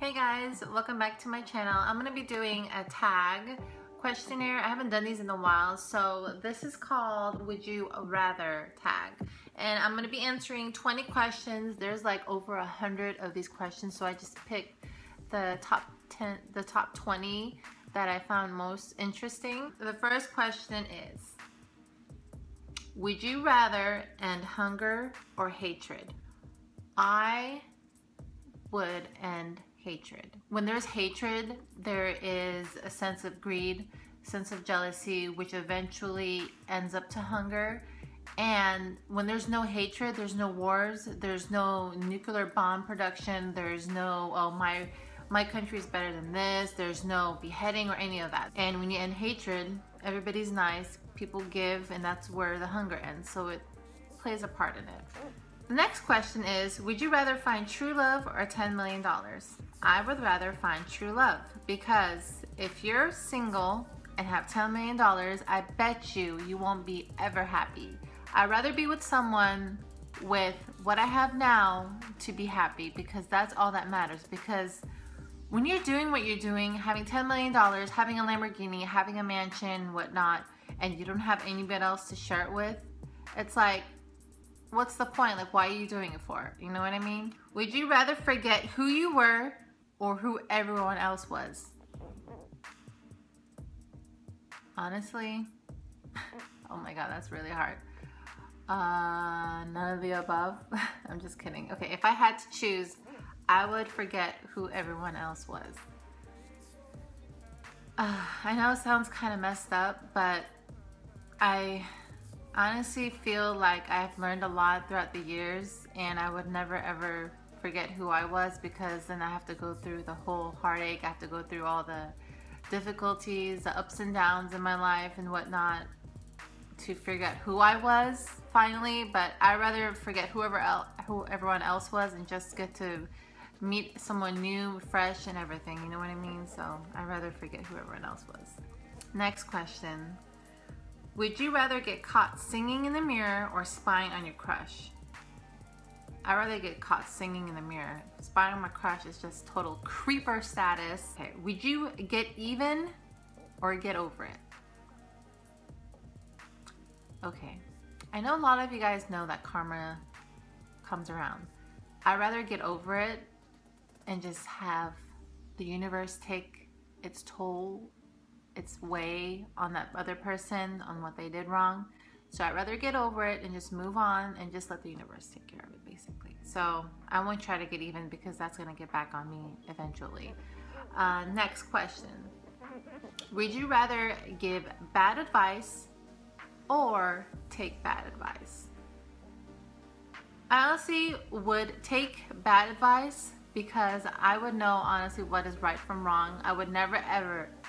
Hey guys, welcome back to my channel. I'm going to be doing a tag questionnaire. I haven't done these in a while, so this is called Would You Rather tag. And I'm going to be answering 20 questions. There's like over 100 of these questions, so I just picked the top 20 that I found most interesting. The first question is, would you rather end hunger or hatred? I would end hatred. When there's hatred, there is a sense of greed, sense of jealousy, which eventually ends up to hunger. And when there's no hatred, there's no wars, there's no nuclear bomb production, there's no, oh, my country is better than this, there's no beheading or any of that. And when you end hatred, everybody's nice, people give, and that's where the hunger ends. So it plays a part in it. The next question is, would you rather find true love or $10 million? I would rather find true love, because if you're single and have $10 million, I bet you won't be ever happy. I'd rather be with someone with what I have now to be happy, because that's all that matters. Because when you're doing what you're doing, having $10 million, having a Lamborghini, having a mansion, whatnot, and you don't have anybody else to share it with, it's like, what's the point? Like, why are you doing it for? You know what I mean? Would you rather forget who you were or who everyone else was? Honestly, oh my God, that's really hard. None of the above. I'm just kidding. Okay, if I had to choose, I would forget who everyone else was. I know it sounds kind of messed up, but I honestly feel like I've learned a lot throughout the years, and I would never ever forget who I was, because then I have to go through the whole heartache, I have to go through all the difficulties, the ups and downs in my life and whatnot to figure out who I was finally. But I'd rather forget who everyone else was and just get to meet someone new, fresh and everything, you know what I mean? So I'd rather forget who everyone else was. Next question. Would you rather get caught singing in the mirror or spying on your crush? I'd rather get caught singing in the mirror. Spying on my crush is just total creeper status. Okay, would you get even or get over it? Okay, I know a lot of you guys know that karma comes around. I'd rather get over it and just have the universe take its toll, its way on that other person, on what they did wrong. So I'd rather get over it and just move on and just let the universe take care of it, basically. So I won't try to get even, because that's gonna get back on me eventually. Next question. Would you rather give bad advice or take bad advice? I honestly would take bad advice, because I would know honestly what is right from wrong. I would never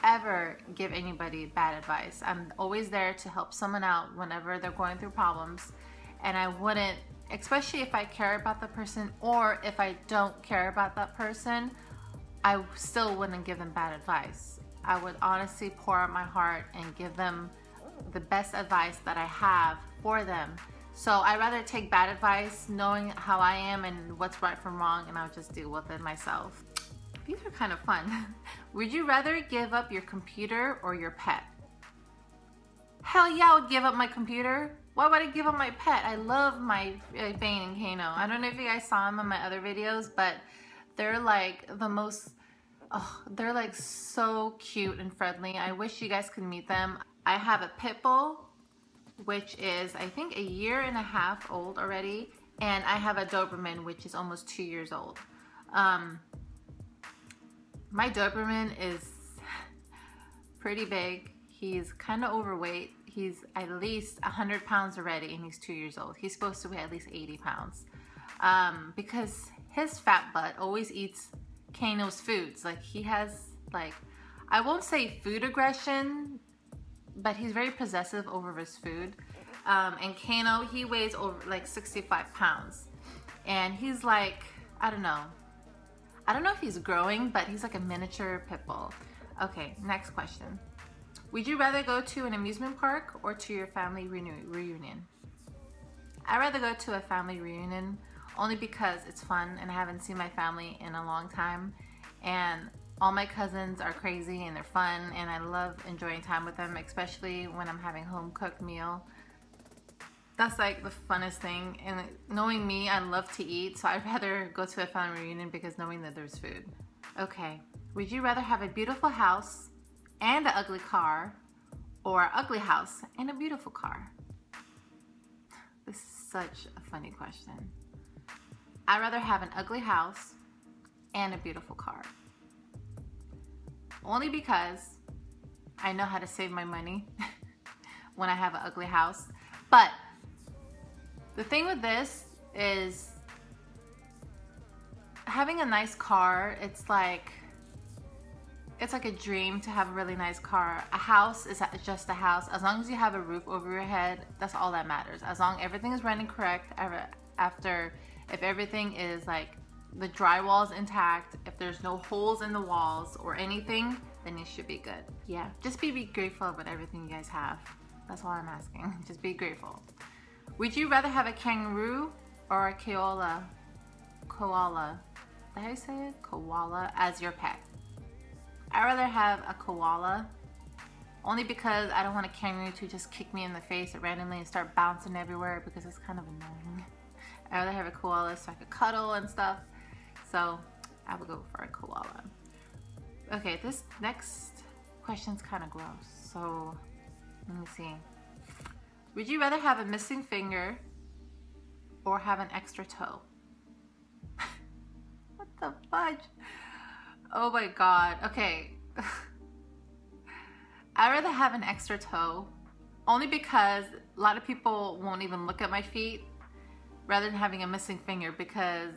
ever give anybody bad advice. I'm always there to help someone out whenever they're going through problems, and I wouldn't, especially if I care about the person, or if I don't care about that person, I still wouldn't give them bad advice. I would honestly pour out my heart and give them the best advice that I have for them. So I'd rather take bad advice, knowing how I am and what's right from wrong, and I'll just deal with it myself. These are kind of fun. Would you rather give up your computer or your pet? Hell yeah, I would give up my computer. Why would I give up my pet? I love my Bane and Kano. I don't know if you guys saw them in my other videos, but they're like the most, oh, they're like so cute and friendly. I wish you guys could meet them. I have a pit bull, which is I think 1.5 years old already, and I have a Doberman, which is almost 2 years old. My Doberman is pretty big. He's kind of overweight. He's at least 100 pounds already, and he's 2 years old. He's supposed to weigh at least 80 pounds, because his fat butt always eats Kano's foods. Like, he has, like, I won't say food aggression, but he's very possessive over his food. And Kano, he weighs over like 65 pounds. And he's like, I don't know if he's growing, but he's like a miniature pit bull. Okay, next question. Would you rather go to an amusement park or to your family reunion? I'd rather go to a family reunion, only because it's fun and I haven't seen my family in a long time. and all my cousins are crazy and they're fun, and I love enjoying time with them, especially when I'm having home cooked meal. That's like the funnest thing. And knowing me, I love to eat, so I'd rather go to a family reunion because knowing that there's food. Okay, would you rather have a beautiful house and an ugly car, or an ugly house and a beautiful car? This is such a funny question. I'd rather have an ugly house and a beautiful car. Only because I know how to save my money when I have an ugly house. But the thing with this is having a nice car, it's like a dream to have a really nice car. A house is just a house. As long as you have a roof over your head, that's all that matters. As long as everything is running correct, if everything is like the drywall is intact, if there's no holes in the walls or anything, then you should be good. Yeah, just be grateful about everything you guys have. That's all I'm asking. Just be grateful. Would you rather have a kangaroo or a koala? Koala. Is that how you say it? Koala as your pet. I'd rather have a koala, only because I don't want a kangaroo to just kick me in the face randomly and start bouncing everywhere, because it's kind of annoying. I'd rather have a koala so I could cuddle and stuff. So I would go for a koala. Okay, this next question's kind of gross. So let me see. Would you rather have a missing finger or have an extra toe? What the fudge? Oh my god. Okay. I'd rather have an extra toe, only because a lot of people won't even look at my feet rather than having a missing finger, because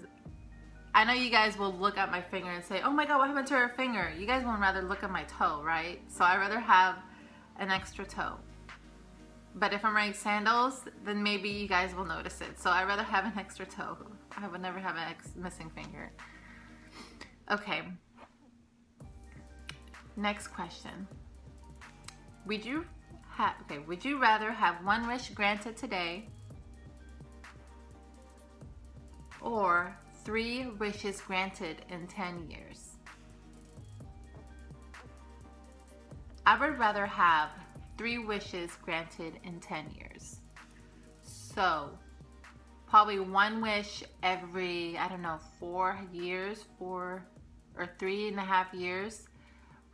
I know you guys will look at my finger and say, oh my god, what happened to her finger? You guys would rather look at my toe, right? So I'd rather have an extra toe. But if I'm wearing sandals, then maybe you guys will notice it. So I'd rather have an extra toe. I would never have a missing finger. Okay. Next question. Would you rather have one wish granted today or 3 wishes granted in 10 years? I would rather have 3 wishes granted in 10 years. So probably 1 wish every, I don't know, 4 years, 4 or 3.5 years,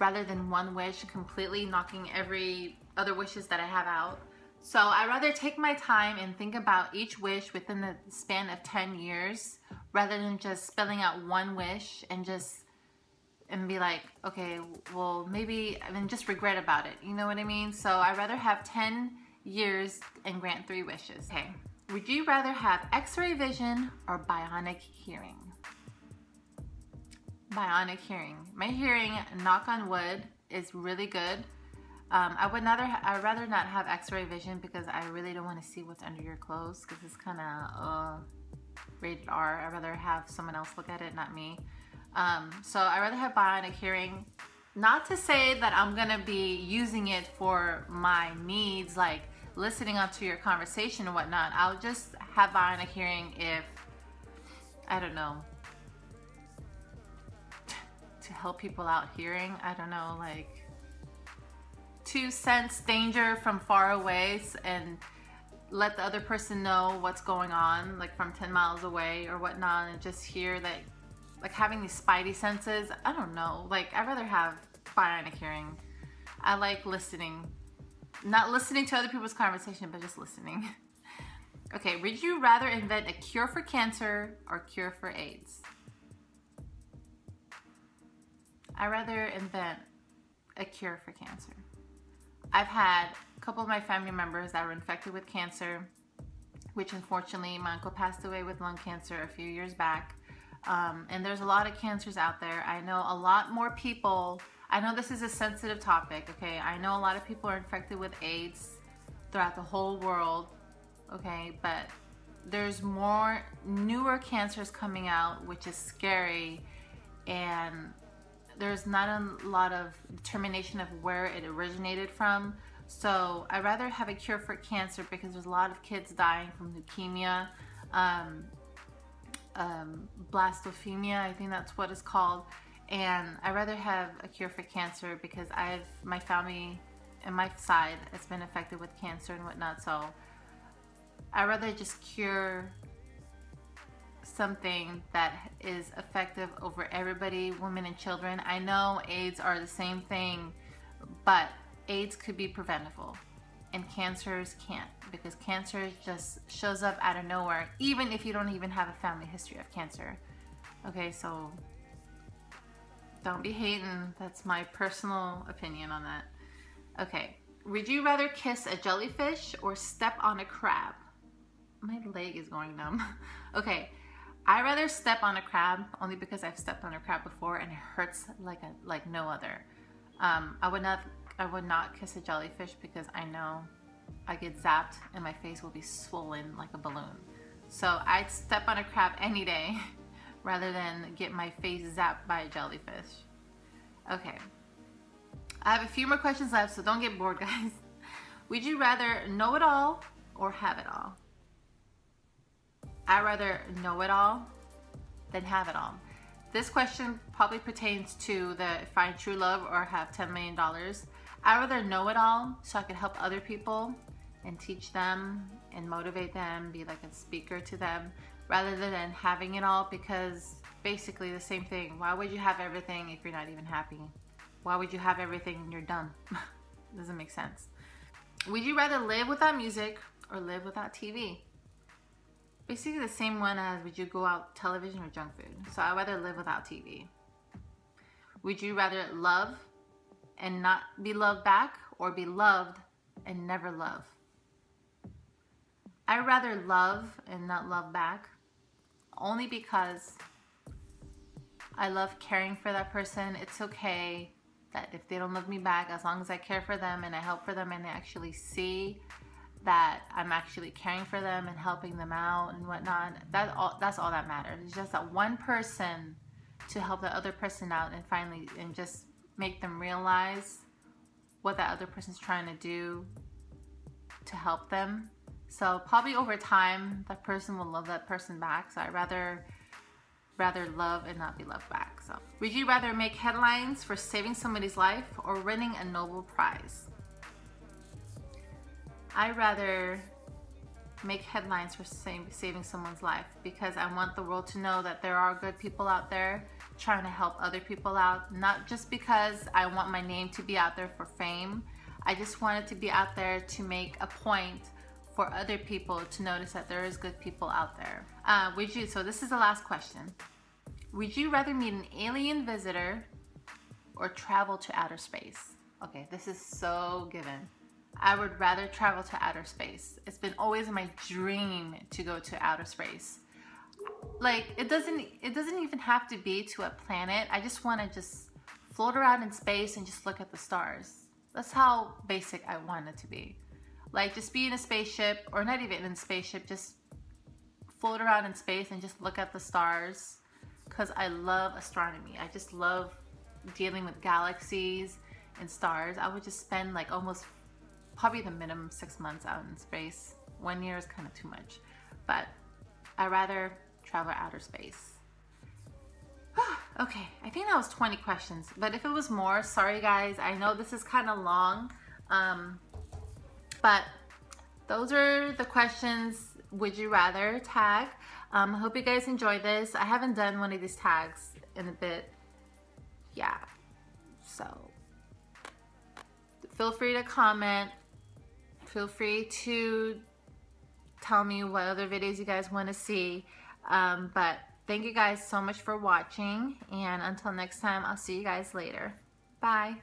rather than 1 wish completely knocking every other wishes that I have out. So I'd rather take my time and think about each wish within the span of 10 years rather than just spelling out 1 wish and be like, okay, well maybe, just regret about it. You know what I mean? So I'd rather have 10 years and grant 3 wishes. Okay. Would you rather have X-ray vision or bionic hearing? Bionic hearing. My hearing, knock on wood, is really good. I'd rather not have X-ray vision because I really don't want to see what's under your clothes, because it's kind of rated R. I'd rather have someone else look at it, not me. So I'd rather have bionic hearing. Not to say that I'm gonna be using it for my needs, like listening onto your conversation and whatnot. I'll just have bionic hearing if, I don't know, to help people out hearing. I don't know, like to sense danger from far away and let the other person know what's going on, like from 10 miles away or whatnot, and just hear that, like having these spidey senses. I don't know, like I'd rather have bionic hearing. I like listening, not listening to other people's conversation, but just listening. Okay, would you rather invent a cure for cancer or cure for AIDS? I'd rather invent a cure for cancer. I've had a couple of my family members that were infected with cancer, which unfortunately my uncle passed away with lung cancer a few years back. And there's a lot of cancers out there. I know a lot more people, I know this is a sensitive topic, okay? I know a lot of people are infected with AIDS throughout the whole world, okay? But there's more newer cancers coming out, which is scary, and there's not a lot of determination of where it originated from. So I'd rather have a cure for cancer because there's a lot of kids dying from leukemia, blastophemia, I think that's what it's called. And I'd rather have a cure for cancer because my family and my side has been affected with cancer and whatnot. So I'd rather just cure something that is effective over everybody, women and children. I know AIDS are the same thing, but AIDS could be preventable and cancers can't, because cancer just shows up out of nowhere, even if you don't even have a family history of cancer. Okay, so don't be hating. That's my personal opinion on that. Okay, would you rather kiss a jellyfish or step on a crab? My leg is going numb. Okay, I'd rather step on a crab, only because I've stepped on a crab before and it hurts like no other. I would not kiss a jellyfish because I know I get zapped and my face will be swollen like a balloon. So I'd step on a crab any day rather than get my face zapped by a jellyfish. Okay, I have a few more questions left, so don't get bored, guys. Would you rather know it all or have it all? I'd rather know it all than have it all. This question probably pertains to the find true love or have $10 million. I'd rather know it all so I could help other people and teach them and motivate them, be like a speaker to them, rather than having it all, because basically the same thing. Why would you have everything if you're not even happy? Why would you have everything and you're dumb? Doesn't make sense. Would you rather live without music or live without TV? Basically the same one as would you go out television or junk food. So I'd rather live without TV. Would you rather love and not be loved back, or be loved and never love? I'd rather love and not love back, only because I love caring for that person. It's okay that if they don't love me back, as long as I care for them and I help for them and they actually see that I'm actually caring for them and helping them out and whatnot, that's all that matters. It's just that one person to help the other person out and just make them realize what that other person's trying to do to help them. So probably over time, that person will love that person back. So I'd rather love and not be loved back. So would you rather make headlines for saving somebody's life or winning a Nobel Prize? I'd rather make headlines for saving someone's life, because I want the world to know that there are good people out there trying to help other people out. Not just because I want my name to be out there for fame. I just want it to be out there to make a point for other people to notice that there is good people out there. So this is the last question. Would you rather meet an alien visitor or travel to outer space? Okay, this is so given. I would rather travel to outer space. It's been always my dream to go to outer space. Like, it doesn't even have to be to a planet. I just want to just float around in space and just look at the stars. That's how basic I want it to be. Like, just be in a spaceship, or not even in a spaceship, just float around in space and just look at the stars, because I love astronomy. I just love dealing with galaxies and stars. I would just spend like probably the minimum 6 months out in space. 1 year is kind of too much, but I'd rather travel outer space. Okay, I think that was 20 questions, but if it was more, sorry guys. I know this is kind of long, but those are the questions would you rather tag. I hope you guys enjoyed this. I haven't done one of these tags in a bit. Yeah, so feel free to comment. Feel free to tell me what other videos you guys want to see. But thank you guys so much for watching, and until next time, I'll see you guys later. Bye.